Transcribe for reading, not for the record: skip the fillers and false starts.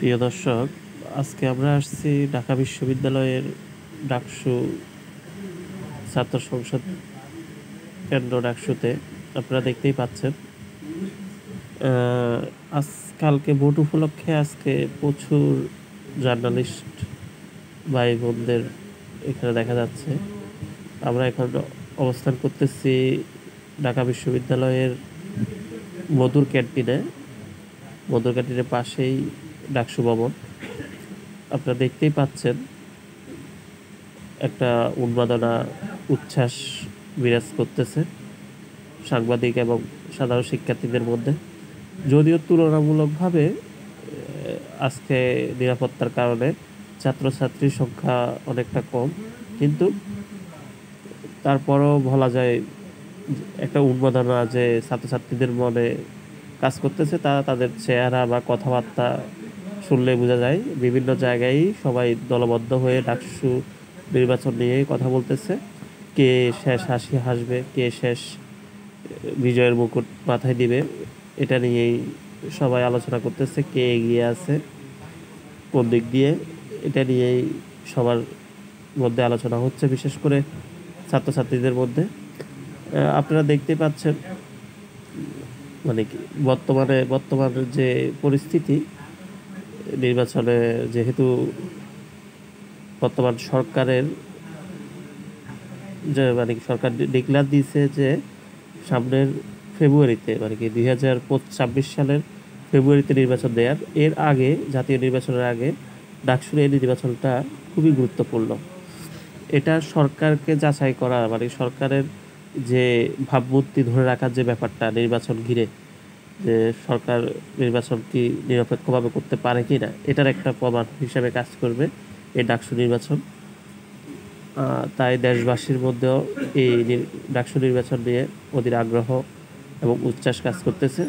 প্রিয় দর্শক, আজকে আমরা আসছি ঢাকা বিশ্ববিদ্যালয়ের ডাকসু ছাত্র সংসদ কেন্দ্র ডাকসুতে। আপনারা দেখতেই পাচ্ছেন কালকে ভোট উপলক্ষে আজকে প্রচুর জার্নালিস্ট ভাই বোনদের এখানে দেখা যাচ্ছে। আমরা এখন অবস্থান করতেছি ঢাকা বিশ্ববিদ্যালয়ের মধুর ক্যান্টিনের পাশেই ডাকসু ভবন। আপনারা দেখতেই পাচ্ছেন একটা উন্মাদনা, উচ্ছ্বাস বিরাজ করতেছে সাংবাদিক এবং সাধারণ শিক্ষার্থীদের মধ্যে। যদিও তুলনামূলকভাবে আজকে নিরাপত্তার কারণে ছাত্রছাত্রীর সংখ্যা অনেকটা কম, কিন্তু তারপরও বলা যায় একটা উন্মাদনা যে ছাত্রছাত্রীদের মনে কাজ করতেছে, তা তাদের চেহারা বা কথাবার্তা শুনলে বোঝা যায়। বিভিন্ন জায়গায় সবাই দলবদ্ধ হয়ে ডাকসু নির্বাচন নিয়ে কথা বলতেছে। কে শেষ হাসি হাসবে, কে শেষ বিজয়ের মুকুট মাথায় দিবে, এটা নিয়েই সবাই আলোচনা করতেছে। কে এগিয়ে আছে কোন দিক দিয়ে, এটা নিয়েই সবার মধ্যে আলোচনা হচ্ছে, বিশেষ করে ছাত্রছাত্রীদের মধ্যে। আপনারা দেখতে পাচ্ছেন মানে কি বর্তমানের যে পরিস্থিতি নির্বাচনে, যেহেতু বর্তমান সরকারের যে সরকার ডিক্লেয়ার দিয়েছে যে সামনের ফেব্রুয়ারিতে, মানে কি 2026 সালের ফেব্রুয়ারিতে নির্বাচন দেওয়ার। এর আগে, জাতীয় নির্বাচনের আগে ডাকসুর এই নির্বাচনটা খুবই গুরুত্বপূর্ণ। এটা সরকারকে যাচাই করা, মানে সরকারের যে ভাবমূর্তি ধরে রাখার যে ব্যাপারটা নির্বাচন ঘিরে, যে সরকার নির্বাচন কি নিরপেক্ষভাবে করতে পারে কি না, এটার একটা প্রমাণ হিসেবে কাজ করবে এই ডাকসু নির্বাচন। তাই দেশবাসীর মধ্যেও এই ডাকসু নির্বাচন নিয়ে অধীর আগ্রহ এবং উচ্ছ্বাস কাজ করতেছে।